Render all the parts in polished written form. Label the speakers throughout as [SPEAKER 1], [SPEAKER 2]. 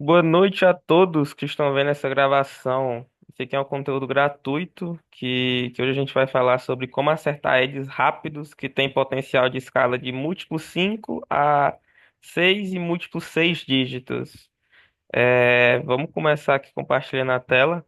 [SPEAKER 1] Boa noite a todos que estão vendo essa gravação. Esse aqui é um conteúdo gratuito que hoje a gente vai falar sobre como acertar edges rápidos que tem potencial de escala de múltiplo 5 a 6 e múltiplo 6 dígitos. Vamos começar aqui compartilhando a tela.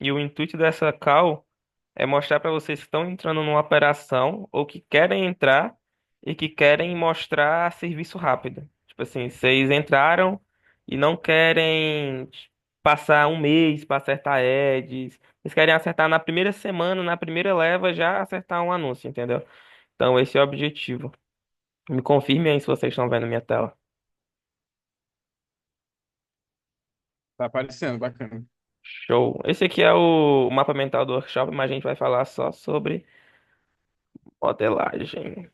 [SPEAKER 1] E o intuito dessa call é mostrar para vocês que estão entrando numa operação ou que querem entrar e que querem mostrar serviço rápido. Tipo assim, vocês entraram e não querem passar um mês para acertar ads. Vocês querem acertar na primeira semana, na primeira leva, já acertar um anúncio, entendeu? Então, esse é o objetivo. Me confirme aí se vocês estão vendo minha tela.
[SPEAKER 2] Tá aparecendo, bacana.
[SPEAKER 1] Show. Esse aqui é o mapa mental do workshop, mas a gente vai falar só sobre modelagem.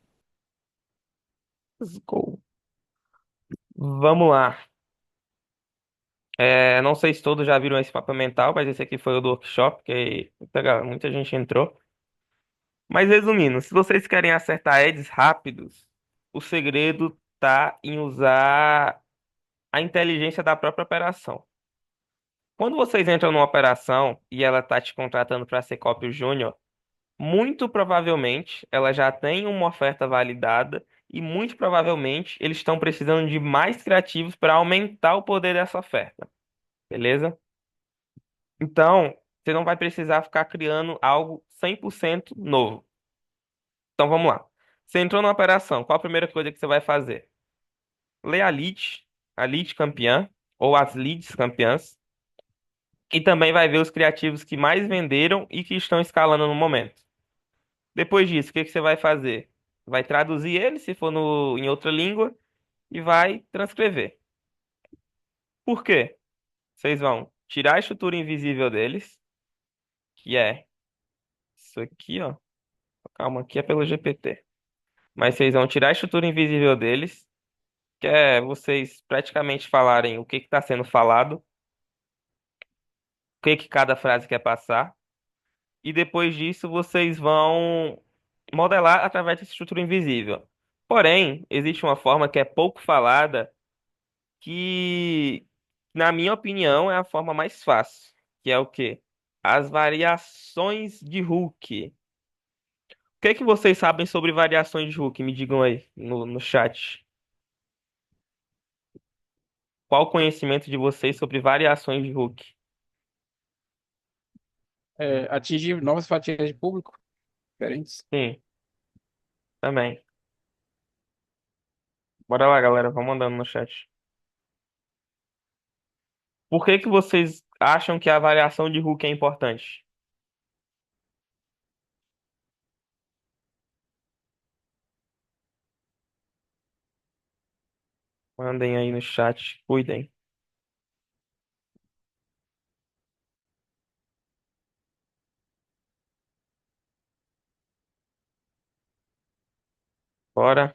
[SPEAKER 1] Let's go. Vamos lá. Não sei se todos já viram esse mapa mental, mas esse aqui foi o do workshop, que muita gente entrou. Mas resumindo, se vocês querem acertar edges rápidos, o segredo tá em usar a inteligência da própria operação. Quando vocês entram numa operação e ela tá te contratando para ser copy júnior, muito provavelmente ela já tem uma oferta validada e muito provavelmente eles estão precisando de mais criativos para aumentar o poder dessa oferta. Beleza? Então, você não vai precisar ficar criando algo 100% novo. Então, vamos lá. Você entrou na operação, qual a primeira coisa que você vai fazer? Ler a lead campeã, ou as leads campeãs, e também vai ver os criativos que mais venderam e que estão escalando no momento. Depois disso, o que que você vai fazer? Vai traduzir ele, se for em outra língua, e vai transcrever. Por quê? Vocês vão tirar a estrutura invisível deles, que é isso aqui, ó. Calma, aqui é pelo GPT. Mas vocês vão tirar a estrutura invisível deles, que é vocês praticamente falarem o que está sendo falado, o que cada frase quer passar, e depois disso vocês vão modelar através dessa estrutura invisível. Porém, existe uma forma que é pouco falada, que, na minha opinião, é a forma mais fácil, que é o quê? As variações de Hooke. O que que vocês sabem sobre variações de Hooke? Me digam aí no chat. Qual o conhecimento de vocês sobre variações de Hooke?
[SPEAKER 2] Atingir novas fatias de público diferentes.
[SPEAKER 1] Sim, também. Bora lá, galera. Vamos mandando no chat. Por que que vocês acham que a variação de Hooke é importante? Mandem aí no chat. Cuidem. Bora.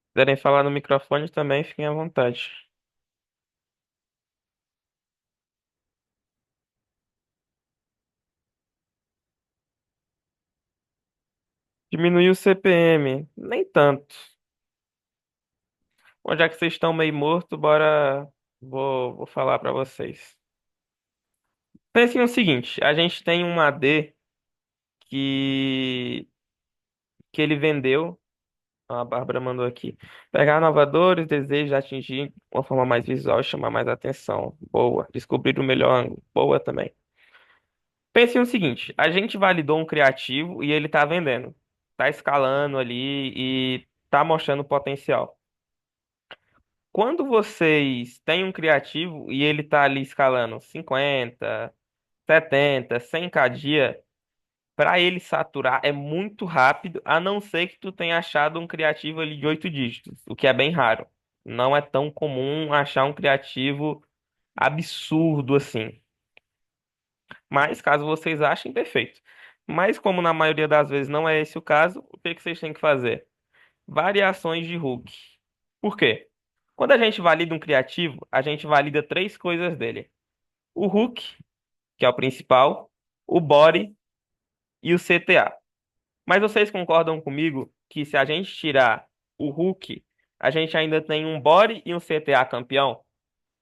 [SPEAKER 1] Se quiserem falar no microfone também, fiquem à vontade. Diminuir o CPM. Nem tanto. Bom, já que vocês estão meio morto, bora. Vou falar pra vocês. Pensem no seguinte: a gente tem um AD que, que ele vendeu. A Bárbara mandou aqui. Pegar inovadores, deseja atingir uma forma mais visual e chamar mais atenção. Boa. Descobrir o melhor ângulo. Boa também. Pense no seguinte, a gente validou um criativo e ele tá vendendo. Tá escalando ali e tá mostrando potencial. Quando vocês têm um criativo e ele tá ali escalando 50, 70, 100k dia, para ele saturar é muito rápido, a não ser que tu tenha achado um criativo ali de 8 dígitos, o que é bem raro. Não é tão comum achar um criativo absurdo assim. Mas caso vocês achem, perfeito. Mas como na maioria das vezes não é esse o caso, o que que vocês têm que fazer? Variações de hook. Por quê? Quando a gente valida um criativo, a gente valida três coisas dele: o hook, que é o principal, o body e o CTA. Mas vocês concordam comigo que se a gente tirar o hook, a gente ainda tem um body e um CTA campeão.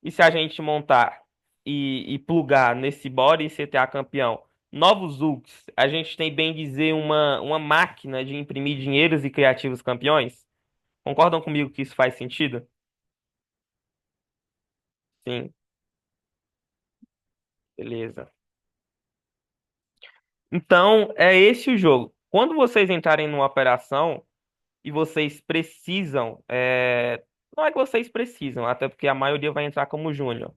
[SPEAKER 1] E se a gente montar e plugar nesse body e CTA campeão novos hooks, a gente tem bem dizer uma máquina de imprimir dinheiros e criativos campeões? Concordam comigo que isso faz sentido? Sim, beleza. Então, é esse o jogo. Quando vocês entrarem numa operação e vocês precisam, não é que vocês precisam, até porque a maioria vai entrar como júnior.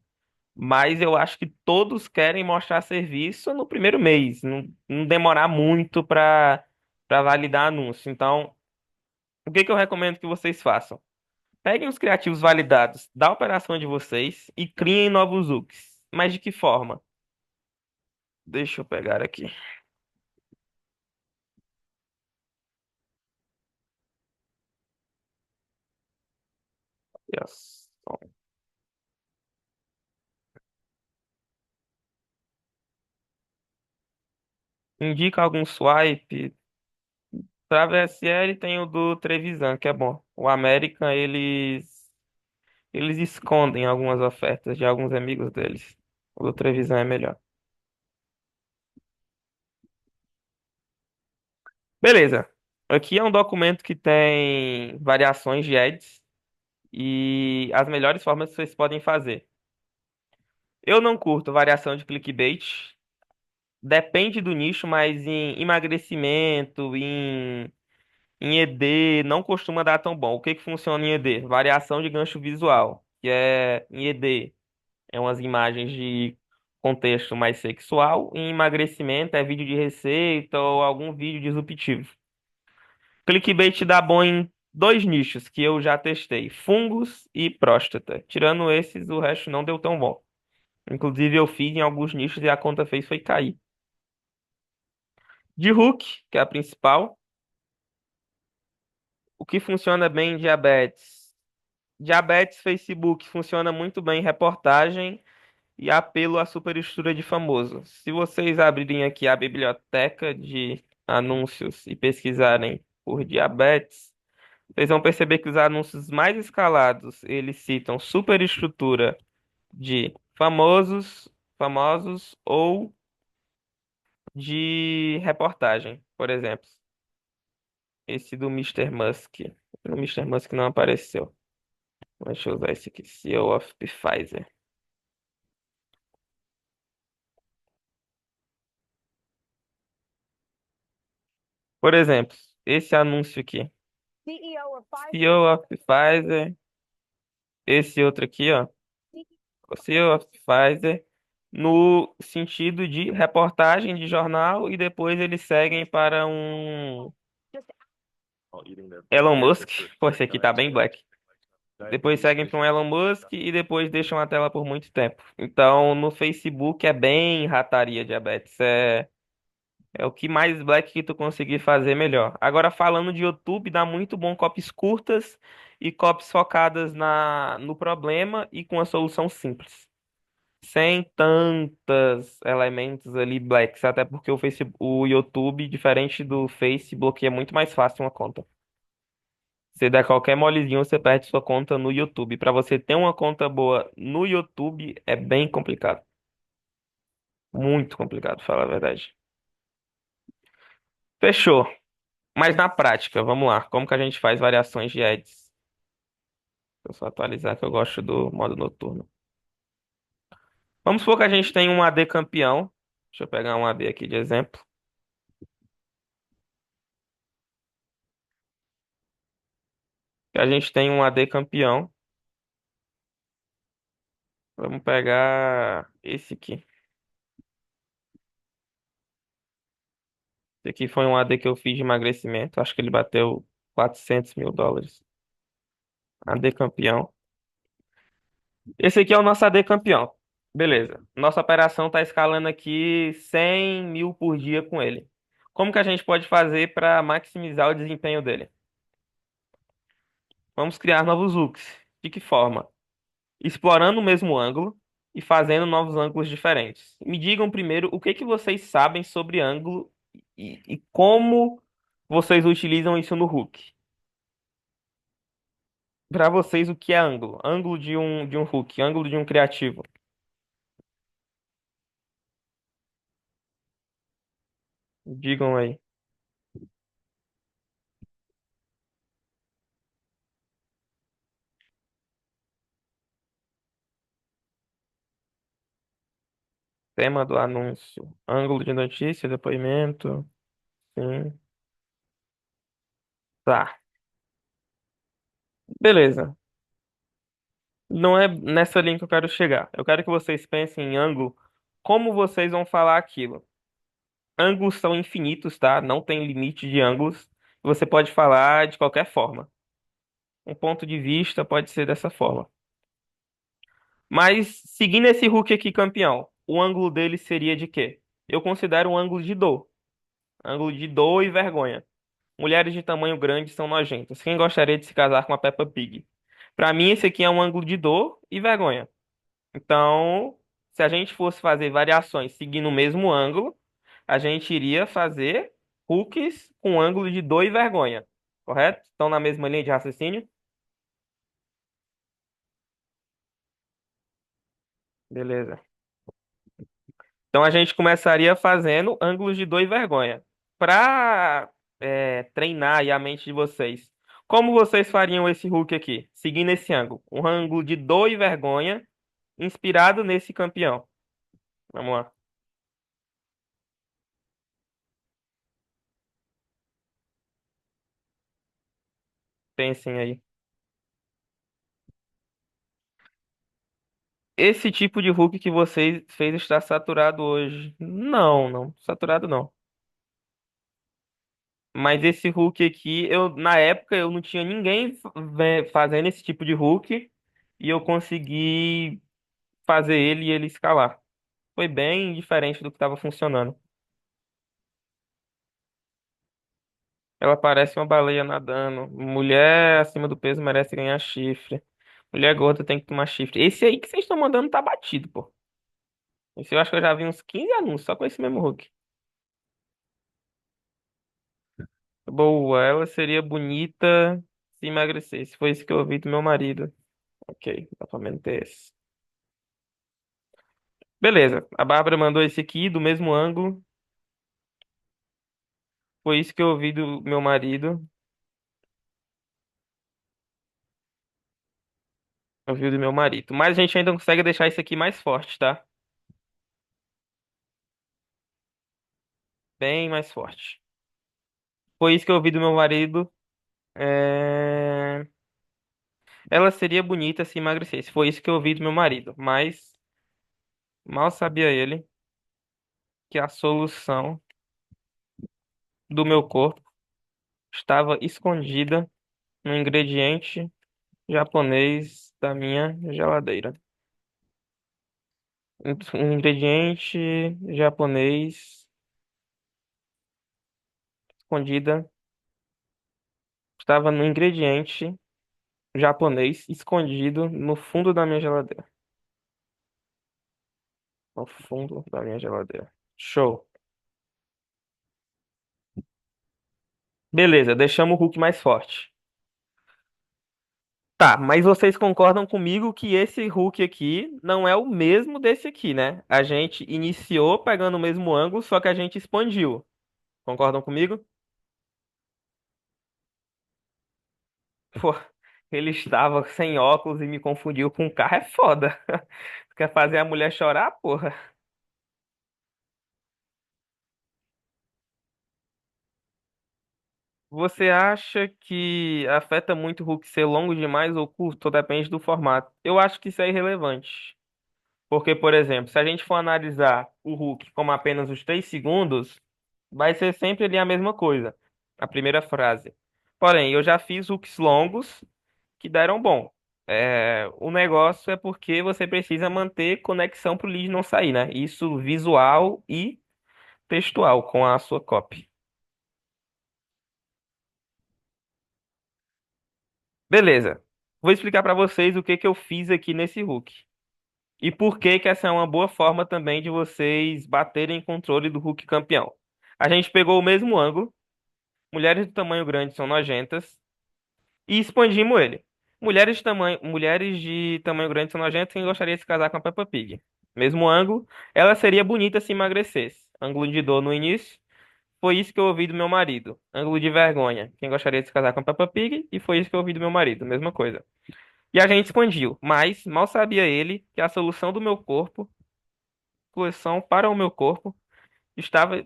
[SPEAKER 1] Mas eu acho que todos querem mostrar serviço no primeiro mês, não demorar muito para validar anúncio. Então, o que que eu recomendo que vocês façam? Peguem os criativos validados da operação de vocês e criem novos hooks. Mas de que forma? Deixa eu pegar aqui. Yes. Indica algum swipe. Para VSL tem o do Trevisan, que é bom. O América, eles escondem algumas ofertas de alguns amigos deles. O do Trevisan é melhor. Beleza. Aqui é um documento que tem variações de ads e as melhores formas que vocês podem fazer. Eu não curto variação de clickbait. Depende do nicho, mas em emagrecimento, em ED, não costuma dar tão bom. O que que funciona em ED? Variação de gancho visual, que é em ED. É umas imagens de contexto mais sexual. Em emagrecimento é vídeo de receita ou algum vídeo disruptivo. Clickbait dá bom em dois nichos que eu já testei: fungos e próstata. Tirando esses, o resto não deu tão bom. Inclusive, eu fiz em alguns nichos e a conta fez foi cair. De hook, que é a principal, o que funciona bem em diabetes? Diabetes, Facebook funciona muito bem em reportagem e apelo à superestrutura de famoso. Se vocês abrirem aqui a biblioteca de anúncios e pesquisarem por diabetes, vocês vão perceber que os anúncios mais escalados, eles citam superestrutura de famosos ou de reportagem, por exemplo. Esse do Mister Musk. O Mister Musk não apareceu. Deixa eu usar esse aqui, CEO of Pfizer. Por exemplo, esse anúncio aqui. CEO of Pfizer. Esse outro aqui, ó. O CEO of Pfizer. No sentido de reportagem de jornal e depois eles seguem para um Elon Musk. Pô, esse aqui tá bem black. Depois seguem para um Elon Musk e depois deixam a tela por muito tempo. Então, no Facebook é bem rataria diabetes. É o que mais black que tu conseguir fazer melhor. Agora, falando de YouTube, dá muito bom copies curtas e copies focadas no problema e com a solução simples. Sem tantos elementos ali blacks, até porque o YouTube, diferente do Face, bloqueia muito mais fácil uma conta. Você der qualquer molezinho, você perde sua conta no YouTube. Para você ter uma conta boa no YouTube é bem complicado. Muito complicado, falar a verdade. Fechou. Mas na prática, vamos lá. Como que a gente faz variações de ads? Deixa eu só atualizar que eu gosto do modo noturno. Vamos supor que a gente tem um AD campeão. Deixa eu pegar um AD aqui de exemplo. Que a gente tem um AD campeão. Vamos pegar esse aqui. Esse aqui foi um AD que eu fiz de emagrecimento. Acho que ele bateu US$ 400.000. AD campeão. Esse aqui é o nosso AD campeão. Beleza. Nossa operação está escalando aqui 100 mil por dia com ele. Como que a gente pode fazer para maximizar o desempenho dele? Vamos criar novos hooks. De que forma? Explorando o mesmo ângulo e fazendo novos ângulos diferentes. Me digam primeiro o que que vocês sabem sobre ângulo e como vocês utilizam isso no hook. Pra vocês, o que é ângulo? Ângulo de um hook, ângulo de um criativo. Digam aí. Tema do anúncio. Ângulo de notícia, depoimento. Sim. Tá. Beleza. Não é nessa linha que eu quero chegar. Eu quero que vocês pensem em ângulo. Como vocês vão falar aquilo? Ângulos são infinitos, tá? Não tem limite de ângulos. Você pode falar de qualquer forma. Um ponto de vista pode ser dessa forma. Mas, seguindo esse Hulk aqui campeão, o ângulo dele seria de quê? Eu considero um ângulo de dor. Ângulo de dor e vergonha. Mulheres de tamanho grande são nojentas. Quem gostaria de se casar com a Peppa Pig? Pra mim, esse aqui é um ângulo de dor e vergonha. Então, se a gente fosse fazer variações seguindo o mesmo ângulo, a gente iria fazer hooks com ângulo de dor e vergonha. Correto? Estão na mesma linha de raciocínio? Beleza. Então a gente começaria fazendo ângulos de dor e vergonha. Para treinar aí a mente de vocês. Como vocês fariam esse hook aqui? Seguindo esse ângulo. Um ângulo de dor e vergonha inspirado nesse campeão. Vamos lá. Pensem aí. Esse tipo de hook que vocês fez está saturado hoje. Não, não. Saturado não. Mas esse hook aqui, na época eu não tinha ninguém fazendo esse tipo de hook e eu consegui fazer ele e ele escalar. Foi bem diferente do que estava funcionando. Ela parece uma baleia nadando. Mulher acima do peso merece ganhar chifre. Mulher gorda tem que tomar chifre. Esse aí que vocês estão mandando tá batido, pô. Esse eu acho que eu já vi uns 15 anúncios só com esse mesmo hook. Boa, ela seria bonita se emagrecesse. Foi isso que eu ouvi do meu marido. Ok, dá pra meter esse. Beleza, a Bárbara mandou esse aqui do mesmo ângulo. Foi isso que eu ouvi do meu marido. Ouviu do meu marido. Mas a gente ainda consegue deixar isso aqui mais forte, tá? Bem mais forte. Foi isso que eu ouvi do meu marido. É, ela seria bonita se emagrecesse. Foi isso que eu ouvi do meu marido. Mas mal sabia ele que a solução do meu corpo estava escondida no ingrediente japonês da minha geladeira. Um ingrediente japonês escondida estava no ingrediente japonês escondido no fundo da minha geladeira. No fundo da minha geladeira. Show. Beleza, deixamos o Hulk mais forte. Tá, mas vocês concordam comigo que esse Hulk aqui não é o mesmo desse aqui, né? A gente iniciou pegando o mesmo ângulo, só que a gente expandiu. Concordam comigo? Pô, ele estava sem óculos e me confundiu com um carro, é foda. Quer fazer a mulher chorar, porra? Você acha que afeta muito o Hulk ser longo demais ou curto? Ou depende do formato? Eu acho que isso é irrelevante. Porque, por exemplo, se a gente for analisar o Hulk como apenas os 3 segundos, vai ser sempre ali a mesma coisa. A primeira frase. Porém, eu já fiz Hulks longos que deram bom. O negócio é porque você precisa manter conexão para o lead não sair, né? Isso visual e textual com a sua copy. Beleza. Vou explicar para vocês o que que eu fiz aqui nesse Hulk. E por que que essa é uma boa forma também de vocês baterem controle do Hulk campeão. A gente pegou o mesmo ângulo, mulheres de tamanho grande são nojentas, e expandimos ele. Mulheres de tamanho grande são nojentas. Quem gostaria de se casar com a Peppa Pig? Mesmo ângulo, ela seria bonita se emagrecesse. Ângulo de dor no início. Foi isso que eu ouvi do meu marido. Ângulo de vergonha. Quem gostaria de se casar com a Peppa Pig? E foi isso que eu ouvi do meu marido. Mesma coisa. E a gente expandiu, mas mal sabia ele que a solução para o meu corpo, estava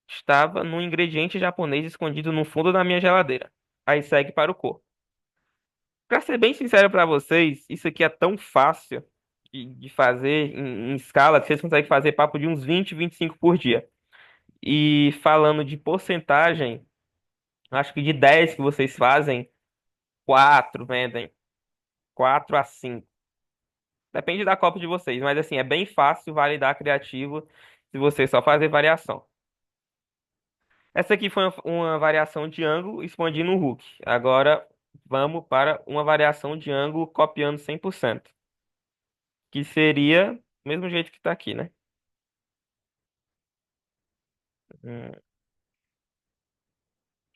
[SPEAKER 1] estava num ingrediente japonês escondido no fundo da minha geladeira. Aí segue para o corpo. Pra ser bem sincero pra vocês, isso aqui é tão fácil de fazer em escala que vocês conseguem fazer papo de uns 20, 25 por dia. E falando de porcentagem, acho que de 10 que vocês fazem, 4 vendem. 4 a 5. Depende da copa de vocês, mas assim, é bem fácil validar criativo se você só fazer variação. Essa aqui foi uma variação de ângulo expandindo o hook. Agora vamos para uma variação de ângulo copiando 100%, que seria do mesmo jeito que está aqui, né? Deixa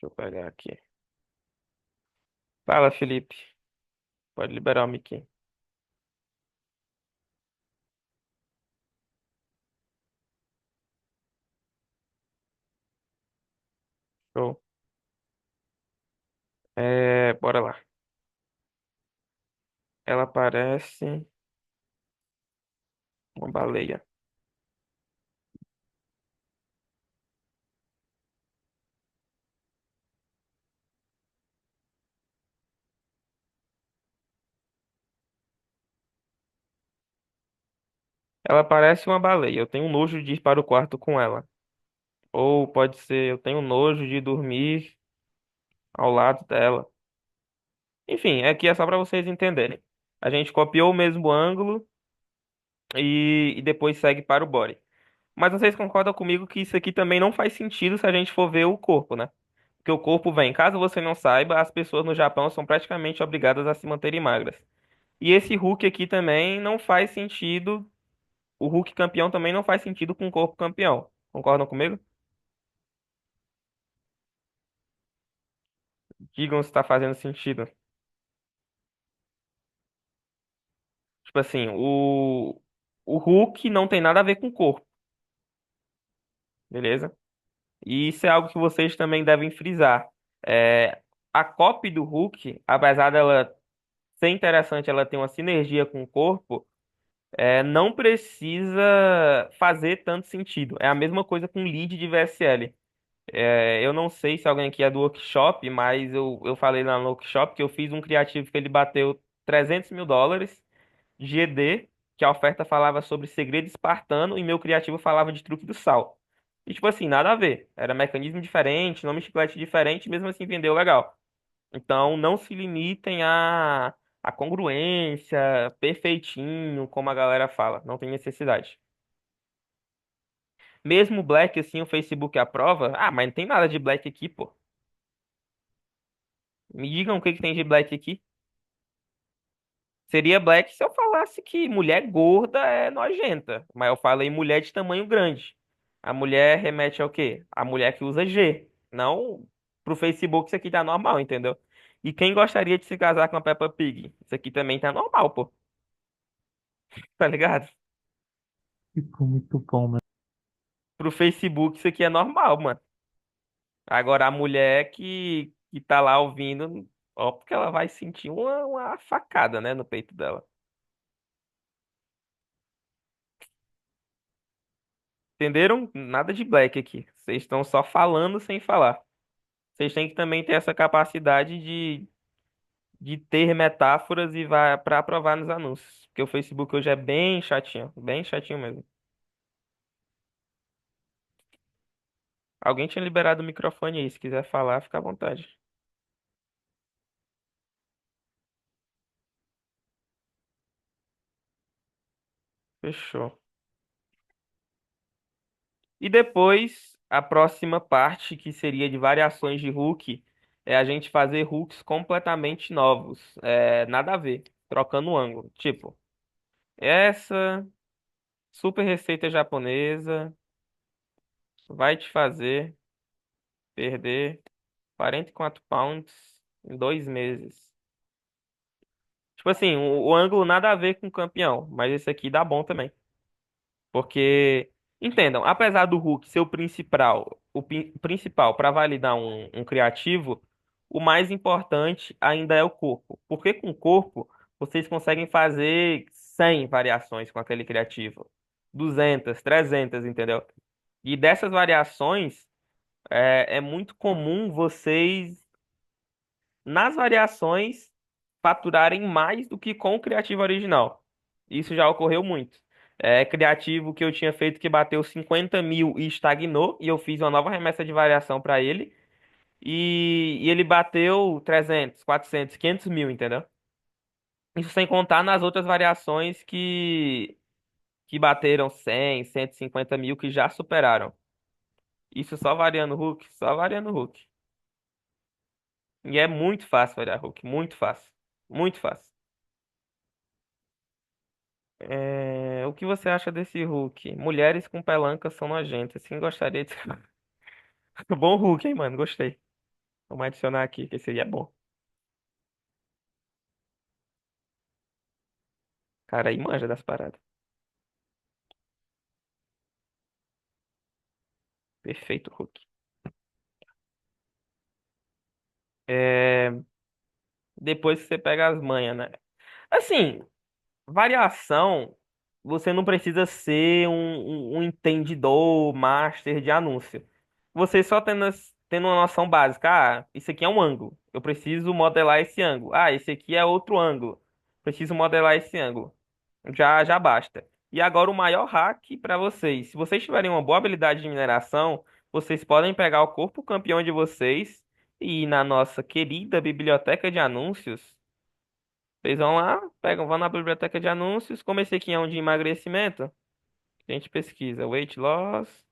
[SPEAKER 1] eu pegar aqui. Fala, Felipe. Pode liberar o mic. Show. Bora lá. Ela parece uma baleia. Ela parece uma baleia. Eu tenho nojo de ir para o quarto com ela. Ou pode ser, eu tenho nojo de dormir ao lado dela. Enfim, aqui é só para vocês entenderem. A gente copiou o mesmo ângulo e depois segue para o body. Mas vocês concordam comigo que isso aqui também não faz sentido se a gente for ver o corpo, né? Porque o corpo vem, caso você não saiba, as pessoas no Japão são praticamente obrigadas a se manterem magras. E esse Hulk aqui também não faz sentido. O Hulk campeão também não faz sentido com o corpo campeão. Concordam comigo? Digam se está fazendo sentido. Tipo assim, o Hulk não tem nada a ver com o corpo, beleza? E isso é algo que vocês também devem frisar. É, a copy do Hulk, apesar dela ser interessante, ela tem uma sinergia com o corpo, não precisa fazer tanto sentido. É a mesma coisa com lead de VSL. Eu não sei se alguém aqui é do workshop, mas eu falei lá no workshop que eu fiz um criativo que ele bateu US$ 300.000 GD, que a oferta falava sobre segredo espartano e meu criativo falava de truque do sal. E tipo assim, nada a ver. Era mecanismo diferente, nome chiclete diferente, mesmo assim vendeu legal. Então não se limitem a congruência, perfeitinho, como a galera fala. Não tem necessidade. Mesmo Black, assim, o Facebook aprova. Ah, mas não tem nada de Black aqui, pô. Me digam o que que tem de Black aqui. Seria Black se eu falasse que mulher gorda é nojenta. Mas eu falei mulher de tamanho grande. A mulher remete ao quê? A mulher que usa G. Não pro Facebook isso aqui tá normal, entendeu? E quem gostaria de se casar com a Peppa Pig? Isso aqui também tá normal, pô. Tá ligado?
[SPEAKER 2] Ficou muito bom, mano.
[SPEAKER 1] Pro Facebook isso aqui é normal, mano. Agora a mulher que tá lá ouvindo, ó, porque ela vai sentir uma facada, né, no peito dela. Entenderam? Nada de black aqui. Vocês estão só falando sem falar. Vocês têm que também ter essa capacidade de ter metáforas e vai para aprovar nos anúncios. Porque o Facebook hoje é bem chatinho mesmo. Alguém tinha liberado o microfone aí, se quiser falar, fica à vontade. Fechou. E depois, a próxima parte, que seria de variações de hook, é a gente fazer hooks completamente novos. Nada a ver, trocando o ângulo. Tipo, essa super receita japonesa vai te fazer perder 44 pounds em 2 meses. Tipo assim, o ângulo nada a ver com o campeão, mas esse aqui dá bom também. Porque, entendam, apesar do Hulk ser o principal para validar um criativo, o mais importante ainda é o corpo. Porque com o corpo, vocês conseguem fazer 100 variações com aquele criativo. 200, 300, entendeu? E dessas variações, é muito comum vocês, nas variações, faturarem mais do que com o criativo original. Isso já ocorreu muito. É criativo que eu tinha feito que bateu 50 mil e estagnou, e eu fiz uma nova remessa de variação para ele, e ele bateu 300, 400, 500 mil, entendeu? Isso sem contar nas outras variações que bateram 100, 150 mil, que já superaram. Isso só variando o Hulk, só variando o Hulk. E é muito fácil variar Hulk, muito fácil, muito fácil. O que você acha desse Hulk? Mulheres com pelancas são nojentas. Quem gostaria de. Bom Hulk, hein, mano? Gostei. Vamos adicionar aqui, que esse aí é bom. Cara, aí manja das paradas. Perfeito, Hulk. É, Depois que você pega as manhas, né? Assim, variação, você não precisa ser um entendidor, master de anúncio. Você só tendo uma noção básica. Ah, isso aqui é um ângulo. Eu preciso modelar esse ângulo. Ah, esse aqui é outro ângulo. Preciso modelar esse ângulo. Já basta. E agora o maior hack para vocês. Se vocês tiverem uma boa habilidade de mineração, vocês podem pegar o corpo campeão de vocês e ir na nossa querida biblioteca de anúncios. Vocês vão lá, vão na biblioteca de anúncios, como esse aqui é um de emagrecimento, a gente pesquisa weight loss.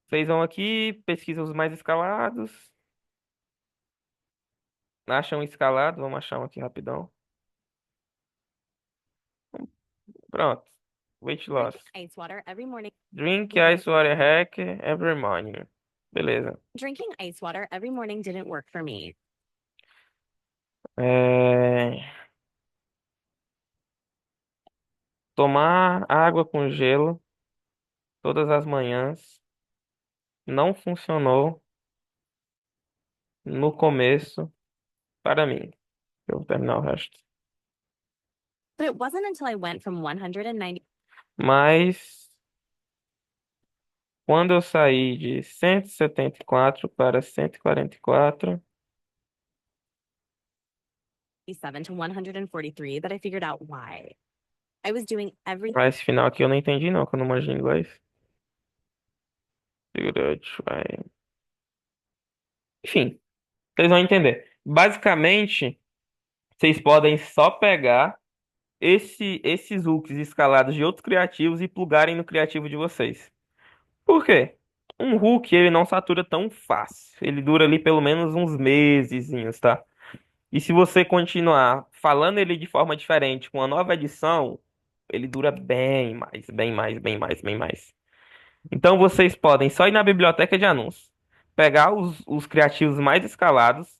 [SPEAKER 1] Vocês vão aqui, pesquisam os mais escalados, acham um escalado, vamos achar um aqui rapidão. Pronto. Weight loss.
[SPEAKER 3] Ice water every morning.
[SPEAKER 1] Drink ice water hack every morning. Beleza.
[SPEAKER 3] Drinking ice water every morning didn't work for me.
[SPEAKER 1] É, Tomar água com gelo todas as manhãs não funcionou no começo para mim. Eu vou terminar o resto.
[SPEAKER 3] But it wasn't until I went from 190
[SPEAKER 1] Mas quando eu saí de 174 para 144,
[SPEAKER 3] 7 to 143 that I figured out why. I was doing everything
[SPEAKER 1] esse final aqui eu não entendi não, que eu não manjo inglês. Enfim, vocês vão entender. Basicamente, vocês podem só pegar esses hooks escalados de outros criativos e plugarem no criativo de vocês. Por quê? Um hook, ele não satura tão fácil. Ele dura ali pelo menos uns mesezinhos, tá? E se você continuar falando ele de forma diferente com a nova edição, ele dura bem mais, bem mais, bem mais, bem mais. Então vocês podem só ir na biblioteca de anúncios, pegar os criativos mais escalados,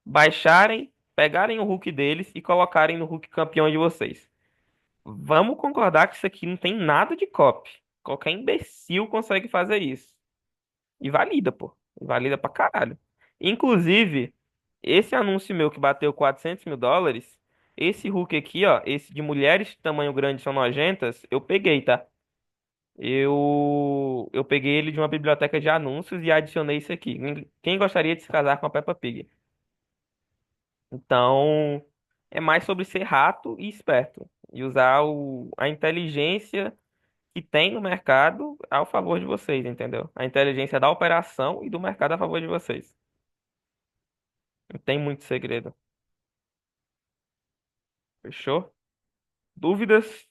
[SPEAKER 1] baixarem, pegarem o hook deles e colocarem no hook campeão de vocês. Vamos concordar que isso aqui não tem nada de copy. Qualquer imbecil consegue fazer isso. E valida, pô. Valida pra caralho. Inclusive, esse anúncio meu que bateu 400 mil dólares, esse hook aqui, ó, esse de mulheres de tamanho grande são nojentas, eu peguei, tá? Eu peguei ele de uma biblioteca de anúncios e adicionei isso aqui. Quem gostaria de se casar com a Peppa Pig? Então, é mais sobre ser rato e esperto. E usar a inteligência que tem no mercado ao favor de vocês, entendeu? A inteligência da operação e do mercado a favor de vocês. Não tem muito segredo. Fechou? Dúvidas?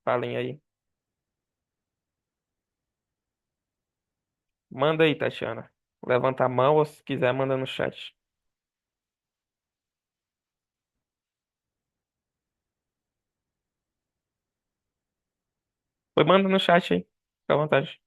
[SPEAKER 1] Falem aí. Manda aí, Tatiana. Levanta a mão ou se quiser, manda no chat. Foi, manda no chat aí. Fica à vontade.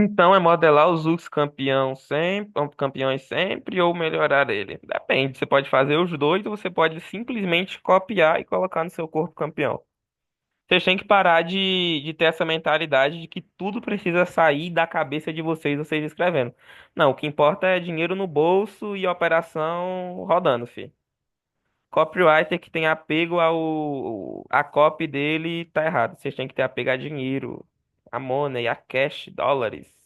[SPEAKER 1] Então é modelar os Hulks campeão sempre, campeões sempre ou melhorar ele. Depende, você pode fazer os dois ou você pode simplesmente copiar e colocar no seu corpo campeão. Vocês têm que parar de ter essa mentalidade de que tudo precisa sair da cabeça de vocês escrevendo. Não, o que importa é dinheiro no bolso e operação rodando, fi. Copywriter que tem apego a copy dele tá errado. Vocês têm que ter apego a dinheiro, a money, a cash, dólares.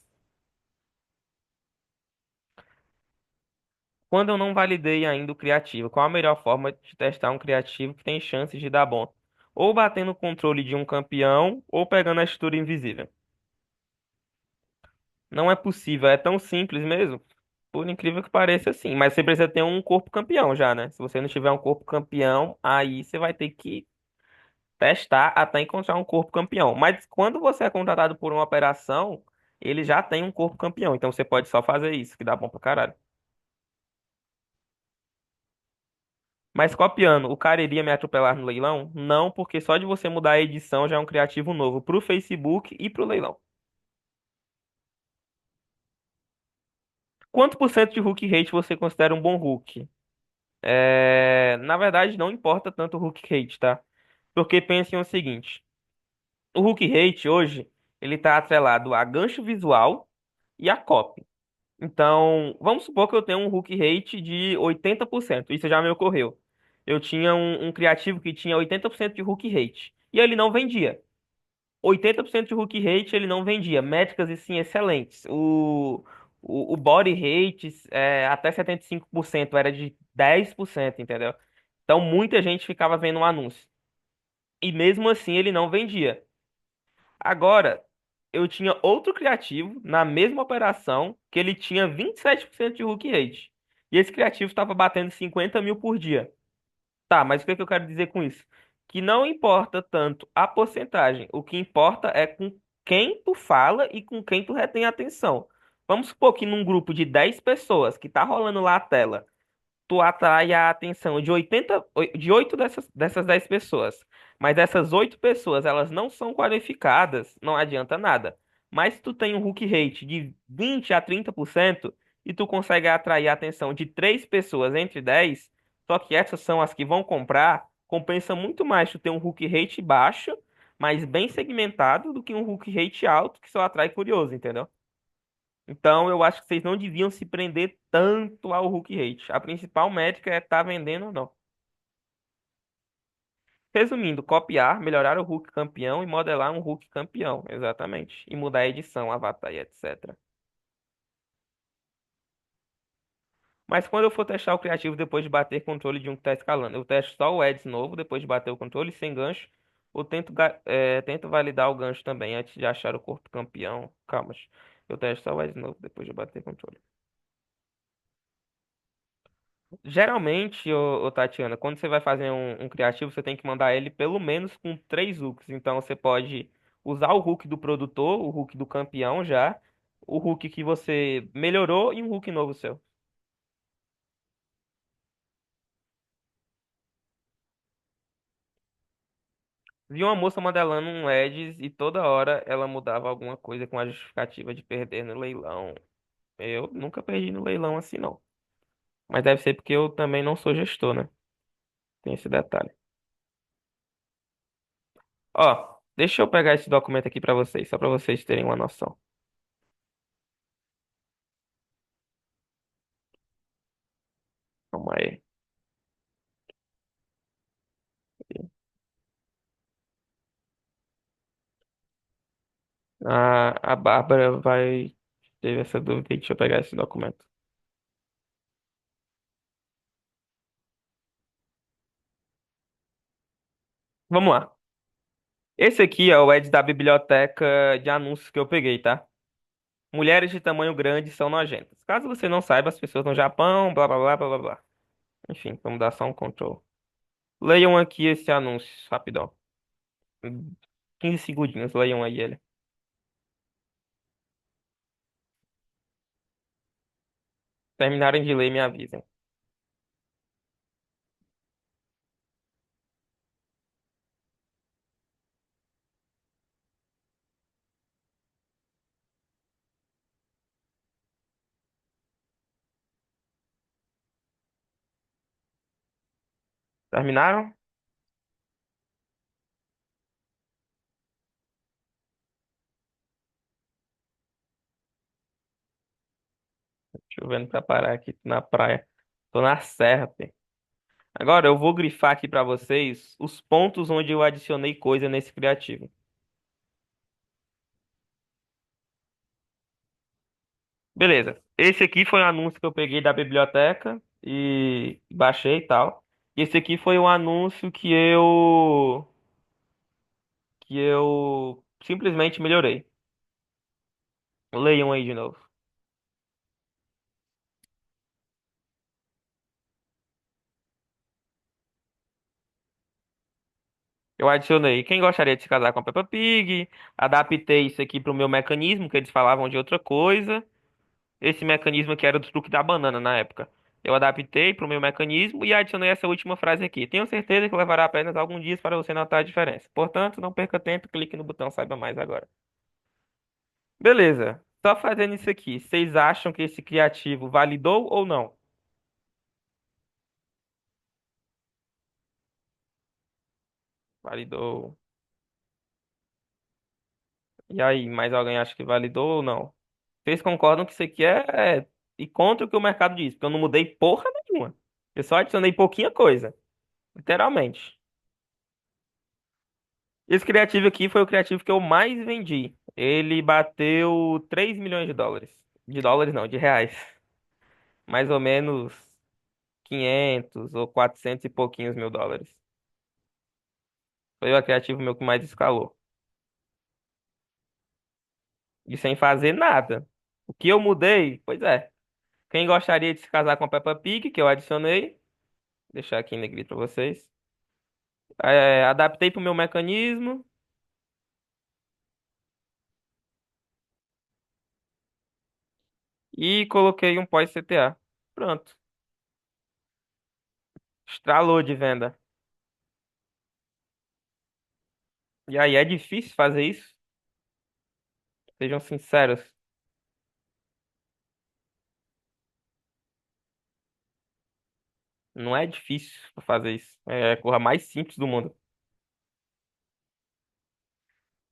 [SPEAKER 1] Quando eu não validei ainda o criativo, qual a melhor forma de testar um criativo que tem chances de dar bom? Ou batendo o controle de um campeão, ou pegando a textura invisível. Não é possível, é tão simples mesmo. Por incrível que pareça, sim. Mas você precisa ter um corpo campeão já, né? Se você não tiver um corpo campeão, aí você vai ter que testar até encontrar um corpo campeão. Mas quando você é contratado por uma operação, ele já tem um corpo campeão. Então você pode só fazer isso, que dá bom pra caralho. Mas copiando, o cara iria me atropelar no leilão? Não, porque só de você mudar a edição já é um criativo novo pro Facebook e pro leilão. Quanto por cento de hook rate você considera um bom hook? Na verdade, não importa tanto o hook rate, tá? Porque pensem o seguinte: o hook rate hoje ele está atrelado a gancho visual e a copy. Então, vamos supor que eu tenho um hook rate de 80%. Isso já me ocorreu. Eu tinha um criativo que tinha 80% de hook rate e ele não vendia. 80% de hook rate ele não vendia. Métricas e sim excelentes. O body rate até 75% era de 10%, entendeu? Então muita gente ficava vendo o anúncio. E mesmo assim ele não vendia. Agora, eu tinha outro criativo na mesma operação que ele tinha 27% de hook rate. E esse criativo estava batendo 50 mil por dia. Tá, mas o que é que eu quero dizer com isso? Que não importa tanto a porcentagem, o que importa é com quem tu fala e com quem tu retém a atenção. Vamos supor que num grupo de 10 pessoas que tá rolando lá a tela, tu atrai a atenção de 8 dessas 10 pessoas. Mas essas 8 pessoas, elas não são qualificadas, não adianta nada. Mas se tu tem um hook rate de 20 a 30% e tu consegue atrair a atenção de 3 pessoas entre 10, só que essas são as que vão comprar, compensa muito mais tu ter um hook rate baixo, mas bem segmentado, do que um hook rate alto que só atrai curioso, entendeu? Então, eu acho que vocês não deviam se prender tanto ao hook rate. A principal métrica é estar vendendo ou não. Resumindo, copiar, melhorar o hook campeão e modelar um hook campeão. Exatamente. E mudar a edição, avatar e etc. Mas quando eu for testar o criativo depois de bater controle de um que está escalando, eu testo só o Eds novo depois de bater o controle sem gancho. Ou tento validar o gancho também antes de achar o corpo campeão. Calma. Eu testo só o Eds novo depois de bater controle. Geralmente, Tatiana, quando você vai fazer um criativo, você tem que mandar ele pelo menos com 3 hooks. Então, você pode usar o hook do produtor, o hook do campeão já, o hook que você melhorou e um hook novo seu. Vi uma moça modelando um Edges e toda hora ela mudava alguma coisa com a justificativa de perder no leilão. Eu nunca perdi no leilão assim, não. Mas deve ser porque eu também não sou gestor, né? Tem esse detalhe. Ó, deixa eu pegar esse documento aqui pra vocês, só pra vocês terem uma noção. Calma aí. A Bárbara vai. Teve essa dúvida e deixa eu pegar esse documento. Vamos lá. Esse aqui é o Ed da biblioteca de anúncios que eu peguei, tá? Mulheres de tamanho grande são nojentas. Caso você não saiba, as pessoas no Japão, blá blá blá blá blá blá. Enfim, vamos dar só um control. Leiam aqui esse anúncio, rapidão. 15 segundinhos, leiam aí ele. Terminarem de ler, me avisem. Terminaram? Chovendo pra parar aqui na praia. Tô na serra, pê. Agora eu vou grifar aqui pra vocês os pontos onde eu adicionei coisa nesse criativo. Beleza. Esse aqui foi um anúncio que eu peguei da biblioteca e baixei e tal. E esse aqui foi um anúncio que eu simplesmente melhorei. Leiam aí de novo. Eu adicionei quem gostaria de se casar com a Peppa Pig, adaptei isso aqui pro meu mecanismo, que eles falavam de outra coisa. Esse mecanismo que era do truque da banana na época. Eu adaptei pro meu mecanismo e adicionei essa última frase aqui. Tenho certeza que levará apenas alguns dias para você notar a diferença. Portanto, não perca tempo, clique no botão Saiba Mais agora. Beleza. Só fazendo isso aqui, vocês acham que esse criativo validou ou não? Validou. E aí, mais alguém acha que validou ou não? Vocês concordam que isso aqui é e contra o que o mercado diz? Porque eu não mudei porra nenhuma. Eu só adicionei pouquinha coisa. Literalmente. Esse criativo aqui foi o criativo que eu mais vendi. Ele bateu 3 milhões de dólares. De dólares não, de reais. Mais ou menos 500 ou 400 e pouquinhos mil dólares. Foi o criativo meu que mais escalou. E sem fazer nada. O que eu mudei? Pois é. Quem gostaria de se casar com a Peppa Pig, que eu adicionei. Vou deixar aqui em negrito pra vocês. Adaptei pro meu mecanismo. E coloquei um pós-CTA. Pronto. Estralou de venda. E aí, é difícil fazer isso? Sejam sinceros. Não é difícil fazer isso. É a coisa mais simples do mundo.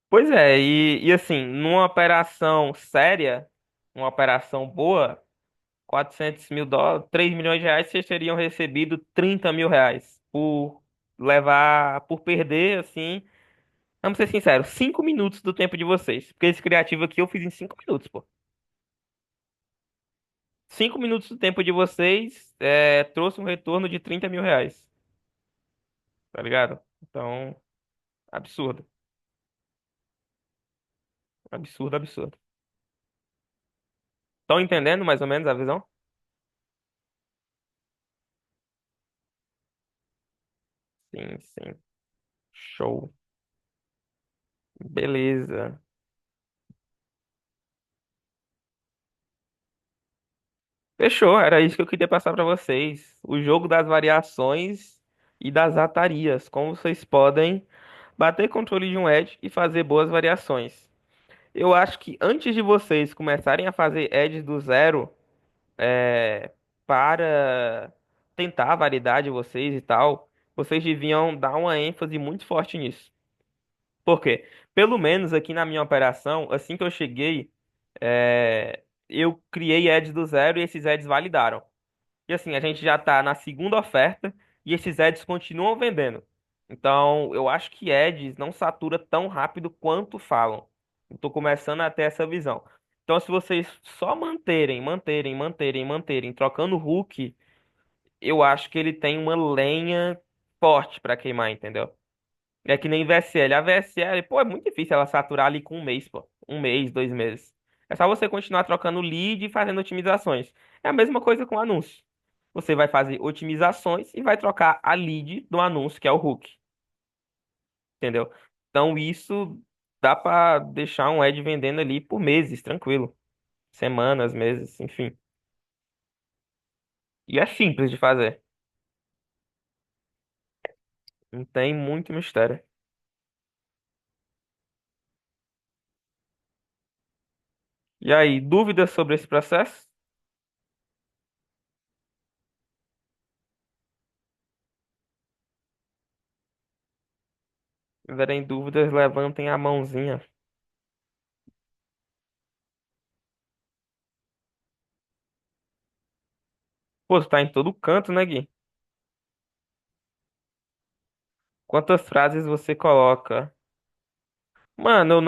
[SPEAKER 1] Pois é, e assim, numa operação séria, uma operação boa, 400 mil dólares, 3 milhões de reais, vocês teriam recebido 30 mil reais por perder, assim, vamos ser sinceros, 5 minutos do tempo de vocês. Porque esse criativo aqui eu fiz em 5 minutos, pô. 5 minutos do tempo de vocês trouxe um retorno de 30 mil reais, tá ligado? Então, absurdo. Absurdo, absurdo. Estão entendendo mais ou menos a visão? Sim, sim. Show. Beleza. Fechou, era isso que eu queria passar para vocês. O jogo das variações e das atarias. Como vocês podem bater controle de um edge e fazer boas variações. Eu acho que antes de vocês começarem a fazer edges do zero, para tentar a variedade de vocês e tal, vocês deviam dar uma ênfase muito forte nisso. Por quê? Pelo menos aqui na minha operação, assim que eu cheguei, eu criei ads do zero e esses ads validaram. E assim, a gente já tá na segunda oferta e esses ads continuam vendendo. Então, eu acho que ads não satura tão rápido quanto falam. Eu tô começando a ter essa visão. Então, se vocês só manterem, trocando hook, eu acho que ele tem uma lenha forte pra queimar, entendeu? É que nem VSL. A VSL, pô, é muito difícil ela saturar ali com um mês, pô. Um mês, 2 meses. É só você continuar trocando lead e fazendo otimizações. É a mesma coisa com anúncio. Você vai fazer otimizações e vai trocar a lead do anúncio, que é o hook. Entendeu? Então isso dá pra deixar um ad vendendo ali por meses, tranquilo. Semanas, meses, enfim. E é simples de fazer. Não tem muito mistério. E aí, dúvidas sobre esse processo? tiverem dúvidas, levantem a mãozinha. Pô, tu tá em todo canto, né, Gui? Quantas frases você coloca? Mano, eu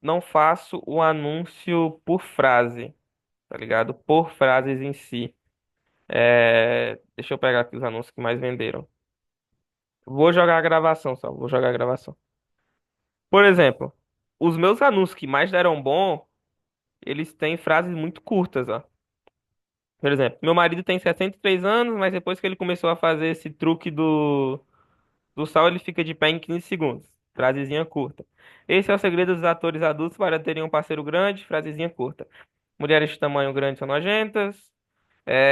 [SPEAKER 1] não faço o anúncio por frase, tá ligado? Por frases em si. Deixa eu pegar aqui os anúncios que mais venderam. Vou jogar a gravação só, vou jogar a gravação. Por exemplo, os meus anúncios que mais deram bom, eles têm frases muito curtas, ó. Por exemplo, meu marido tem 63 anos, mas depois que ele começou a fazer esse truque do sal, ele fica de pé em 15 segundos. Frasezinha curta. Esse é o segredo dos atores adultos para terem um parceiro grande, frasezinha curta. Mulheres de tamanho grande são nojentas.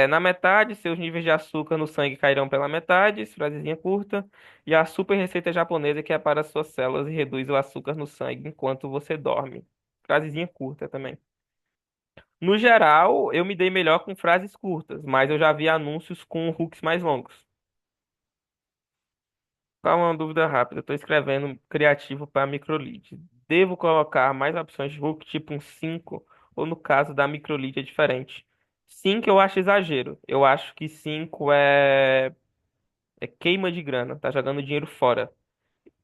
[SPEAKER 1] Na metade, seus níveis de açúcar no sangue cairão pela metade, frasezinha curta. E a super receita japonesa que é para suas células e reduz o açúcar no sangue enquanto você dorme. Frasezinha curta também. No geral, eu me dei melhor com frases curtas, mas eu já vi anúncios com hooks mais longos. Calma, uma dúvida rápida. Estou escrevendo criativo para microlead. Devo colocar mais opções de hook, tipo um 5, ou no caso da microlead é diferente? 5 eu acho exagero. Eu acho que 5 é queima de grana, tá jogando dinheiro fora.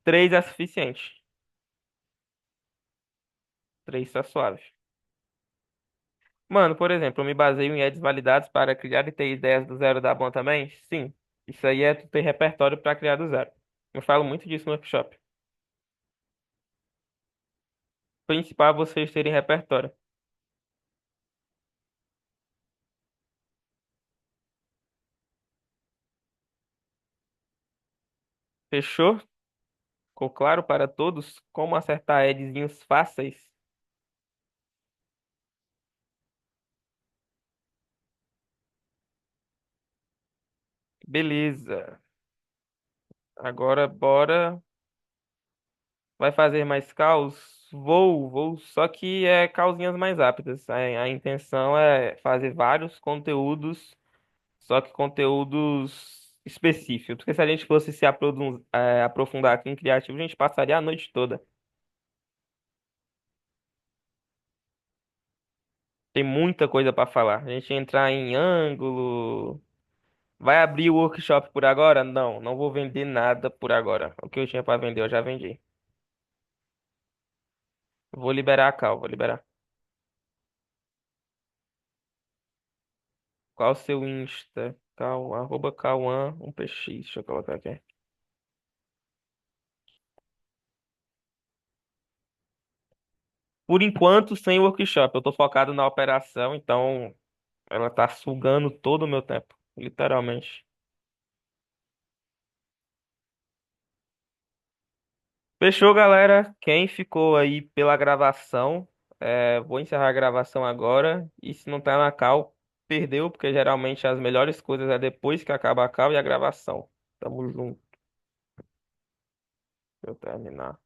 [SPEAKER 1] 3 é suficiente. 3 tá suave. Mano, por exemplo, eu me baseio em ads validados para criar e ter ideias do zero, dá bom também? Sim. Isso aí é tu ter repertório para criar do zero. Eu falo muito disso no workshop. O principal é vocês terem repertório. Fechou? Ficou claro para todos como acertar adzinhos fáceis? Beleza. Agora bora. Vai fazer mais caos? Vou. Só que é causinhas mais rápidas. A intenção é fazer vários conteúdos, só que conteúdos específicos. Porque se a gente fosse se aprofundar aqui em criativo, a gente passaria a noite toda. Tem muita coisa para falar. A gente entrar em ângulo. Vai abrir o workshop por agora? Não, não vou vender nada por agora. O que eu tinha para vender eu já vendi. Vou liberar a Cal, vou liberar. Qual o seu Insta? Cal, arroba Cauã, 1px. Deixa eu colocar aqui. Por enquanto, sem workshop. Eu tô focado na operação, então ela tá sugando todo o meu tempo, literalmente. Fechou, galera. Quem ficou aí pela gravação, vou encerrar a gravação agora. E se não tá na cal, perdeu, porque geralmente as melhores coisas é depois que acaba a cal e a gravação. Tamo junto. Deixa eu terminar.